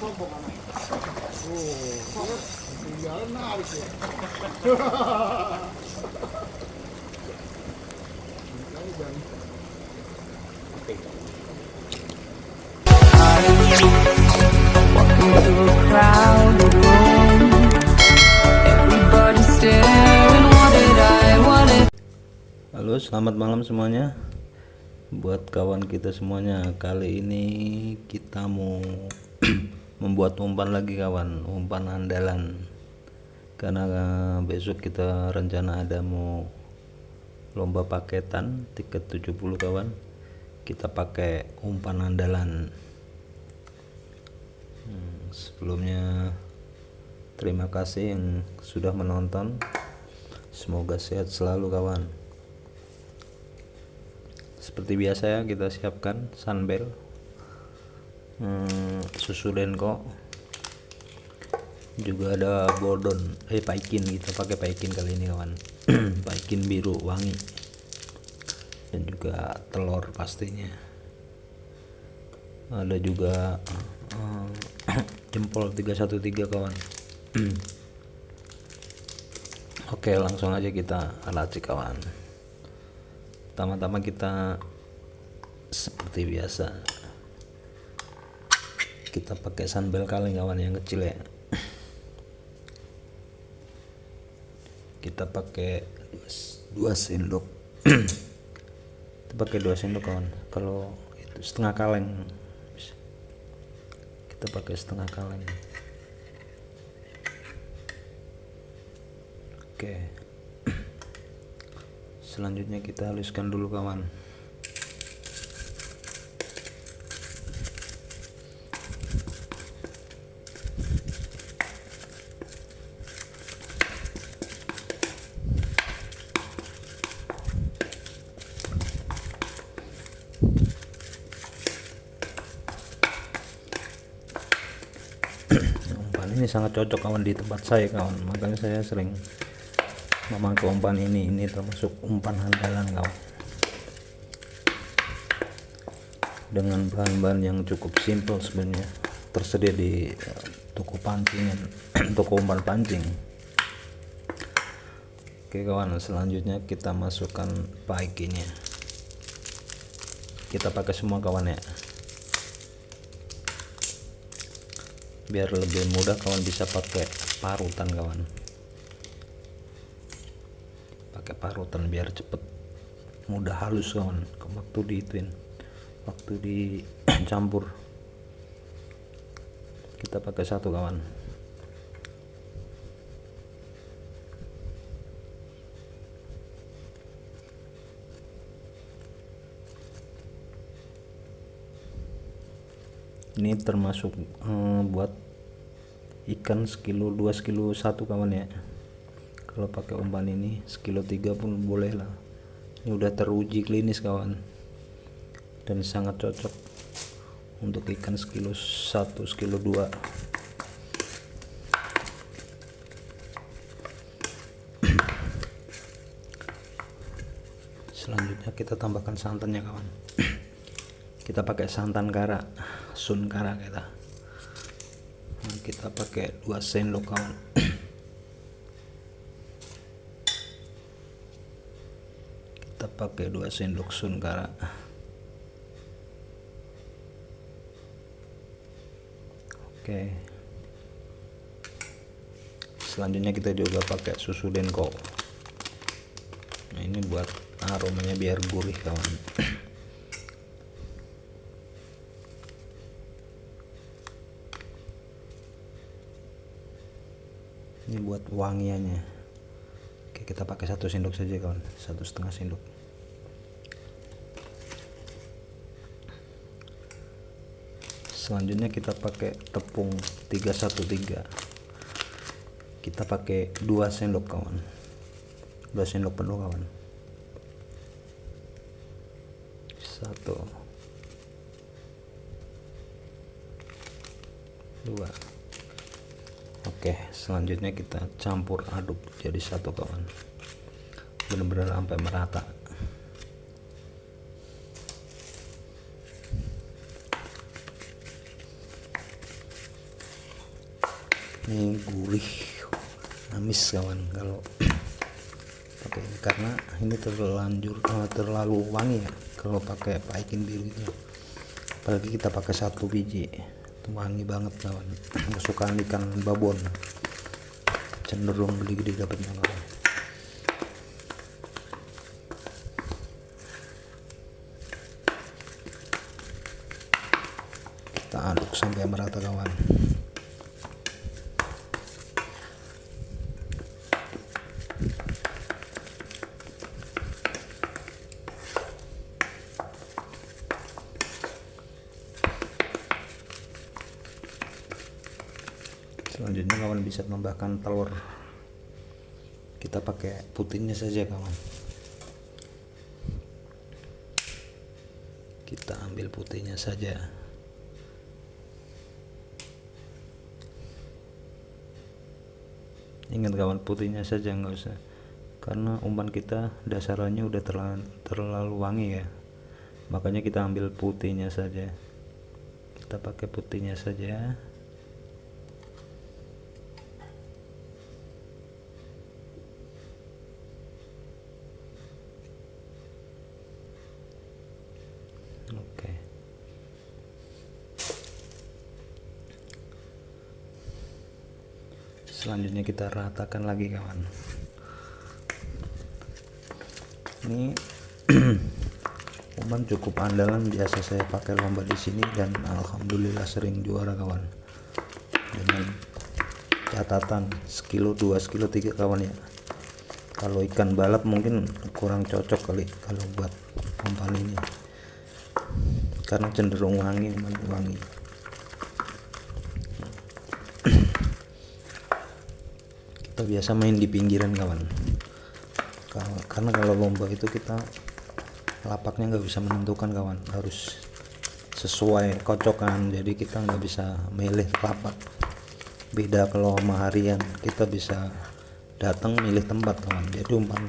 sombong anak. Oh, tinggal narik ya. Walking through a crowded room, everybody staring. What did Halo, selamat malam semuanya. Buat kawan kita semuanya, kali ini kita mau membuat umpan lagi kawan, umpan andalan. Karena besok kita rencana ada mau lomba paketan tiket 70 kawan. Kita pakai umpan andalan. Sebelumnya terima kasih yang sudah menonton. Semoga sehat selalu kawan. Seperti biasa ya, kita siapkan sunbel, susu denko, juga ada bodon, paikin. Kita pakai paikin kali ini kawan. Paikin biru wangi, dan juga telur pastinya. Ada juga jempol 313 kawan. Oke, langsung aja kita racik kawan. Pertama-tama kita seperti biasa kita pakai sunbel kaleng kawan yang kecil ya. Kita pakai 2 sendok. Kita pakai 2 sendok kawan. Kalau itu setengah kaleng, kita pakai setengah kaleng. Oke, selanjutnya kita haluskan dulu kawan. Umpan ini sangat cocok kawan di tempat saya kawan, makanya saya sering memakai umpan ini. Ini termasuk umpan andalan kawan, dengan bahan-bahan yang cukup simpel sebenarnya, tersedia di toko pancingan, toko umpan pancing. Oke kawan, selanjutnya kita masukkan paikinya. Kita pakai semua kawan ya, biar lebih mudah kawan. Bisa pakai parutan kawan, pakai parutan biar cepet mudah halus kawan. Waktu diituin, waktu dicampur, kita pakai satu kawan. Ini termasuk buat ikan sekilo, 2 kilo 1 kawan ya. Kalau pakai umpan ini sekilo 3 pun boleh lah. Ini udah teruji klinis kawan, dan sangat cocok untuk ikan sekilo 1, sekilo 2. Selanjutnya kita tambahkan santannya kawan. Kita pakai santan kara, sun kara kita. Kita pakai 2 sendok kawan. Kita pakai 2 sendok sun kara. Oke, selanjutnya kita juga pakai susu denko. Nah, ini buat aromanya biar gurih kawan. Ini buat wangiannya. Oke, kita pakai 1 sendok saja kawan, 1,5 sendok. Selanjutnya kita pakai tepung 313. Kita pakai 2 sendok kawan, 2 sendok penuh kawan. 1, 2. Oke, selanjutnya kita campur aduk jadi satu kawan, benar-benar sampai merata. Ini gurih, amis kawan kalau pakai ini, karena ini terlalu wangi ya kalau pakai paikin biru itu, apalagi kita pakai 1 biji itu wangi banget kawan. Kesukaan ikan babon cenderung gede-gede dapatnya kawan. Kita aduk sampai merata kawan. Selanjutnya kawan bisa tambahkan telur. Kita pakai putihnya saja kawan. Kita ambil putihnya saja. Ingat kawan, putihnya saja, nggak usah, karena umpan kita dasarannya udah terlalu wangi ya, makanya kita ambil putihnya saja. Kita pakai putihnya saja. Oke. Selanjutnya kita ratakan lagi kawan. Ini umpan cukup andalan, biasa saya pakai lomba di sini dan alhamdulillah sering juara kawan. Dengan catatan sekilo, 2 kilo, 3 kawan ya. Kalau ikan balap mungkin kurang cocok kali kalau buat umpan ini, karena cenderung wangi. Kita biasa main di pinggiran kawan, karena kalau lomba itu kita lapaknya nggak bisa menentukan kawan, harus sesuai kocokan, jadi kita nggak bisa milih lapak. Beda kalau sama harian, kita bisa datang milih tempat kawan. Jadi umpan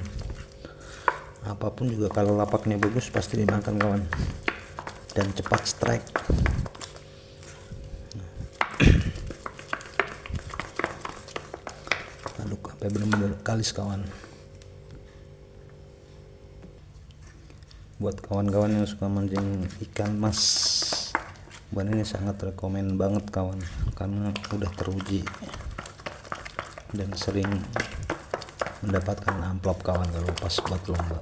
apapun juga kalau lapaknya bagus pasti dimakan kawan, dan cepat strike. Aduk sampai benar-benar kalis kawan. Buat kawan-kawan yang suka mancing ikan mas, umpan ini sangat rekomen banget kawan, karena udah teruji dan sering mendapatkan amplop kawan kalau pas buat lomba.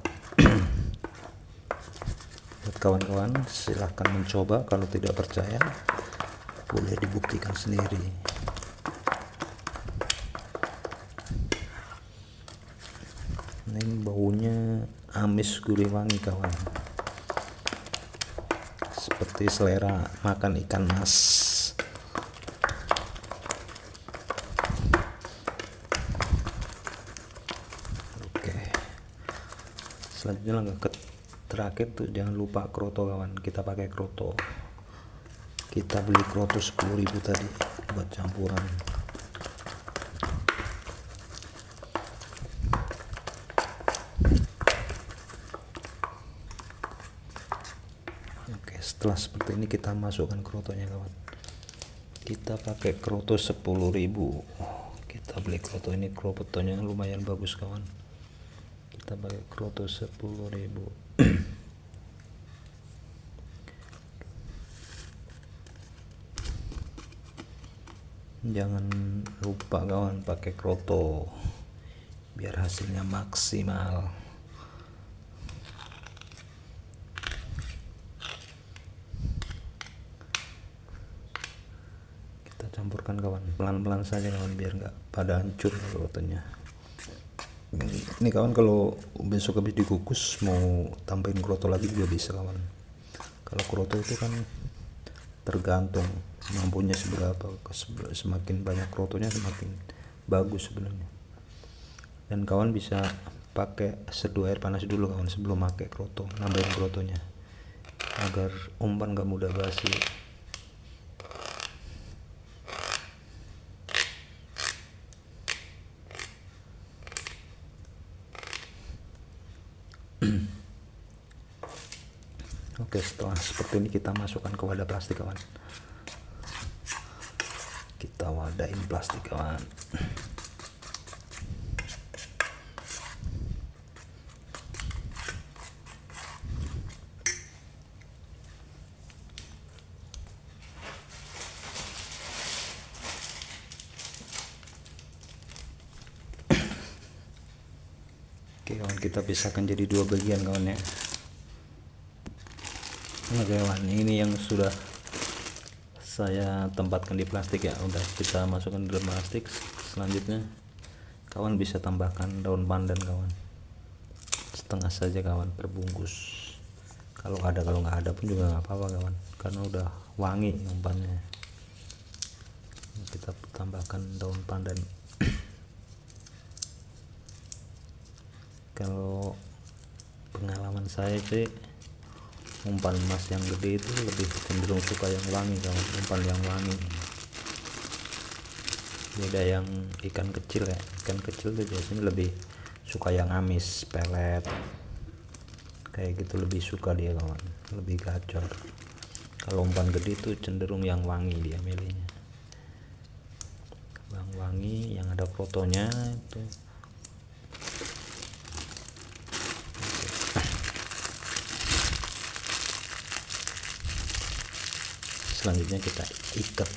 Buat kawan-kawan silahkan mencoba, kalau tidak percaya boleh dibuktikan sendiri. Ini baunya amis gurih wangi kawan, seperti selera makan ikan mas. Oke, selanjutnya langkah terakhir tuh, jangan lupa kroto kawan. Kita pakai kroto, kita beli kroto 10.000 tadi buat campuran. Oke, setelah seperti ini kita masukkan krotonya kawan. Kita pakai kroto 10.000. Kita beli kroto ini, krotonya lumayan bagus kawan. Kita pakai kroto 10.000. Jangan lupa kawan pakai kroto biar hasilnya maksimal. Kita campurkan kawan, pelan-pelan saja kawan, biar nggak pada hancur krotonya. Ini kawan kalau besok habis dikukus mau tambahin kroto lagi juga bisa kawan. Kalau kroto itu kan tergantung mampunya seberapa, semakin banyak krotonya semakin bagus sebenarnya. Dan kawan bisa pakai seduh air panas dulu kawan sebelum pakai kroto, nambahin krotonya agar umpan gak mudah basi. Oke, setelah seperti ini kita masukkan ke wadah plastik kawan. kita wadahin plastik kawan. Oke kawan, kita pisahkan jadi dua bagian kawan ya. Nah kawan, ini yang sudah saya tempatkan di plastik ya, udah kita masukkan di dalam plastik. Selanjutnya kawan bisa tambahkan daun pandan kawan, setengah saja kawan per bungkus. Kalau ada, kalau nggak ada pun juga nggak apa-apa kawan, karena udah wangi umpannya. Kita tambahkan daun pandan. Kalau pengalaman saya sih, umpan emas yang gede itu lebih cenderung suka yang wangi kawan, umpan yang wangi. Beda yang ikan kecil ya, ikan kecil tuh biasanya lebih suka yang amis, pelet kayak gitu, lebih suka dia kawan, lebih gacor. Kalau umpan gede itu cenderung yang wangi dia milihnya, yang wangi yang ada fotonya itu. Selanjutnya kita ikat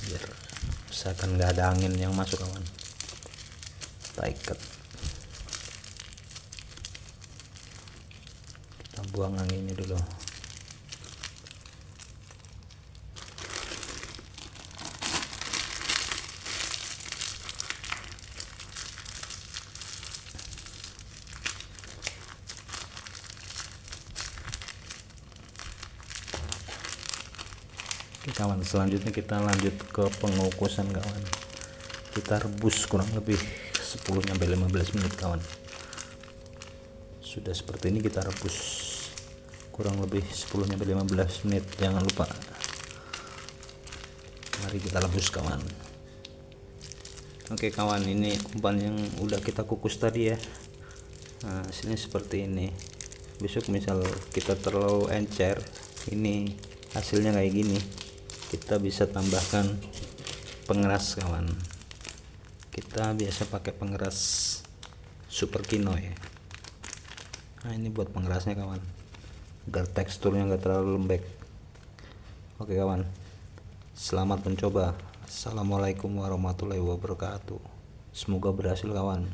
biar usahakan nggak ada angin yang masuk kawan. Kita ikat, kita buang anginnya dulu. Oke kawan, selanjutnya kita lanjut ke pengukusan kawan. Kita rebus kurang lebih 10-15 menit kawan. Sudah seperti ini kita rebus kurang lebih 10-15 menit, jangan lupa. Mari kita rebus kawan. Oke kawan, ini umpan yang udah kita kukus tadi ya. Nah sini seperti ini. Besok misal kita terlalu encer, ini hasilnya kayak gini. Kita bisa tambahkan pengeras kawan. Kita biasa pakai pengeras super kino ya. Nah ini buat pengerasnya kawan, agar teksturnya nggak terlalu lembek. Oke kawan, selamat mencoba. Assalamualaikum warahmatullahi wabarakatuh. Semoga berhasil kawan.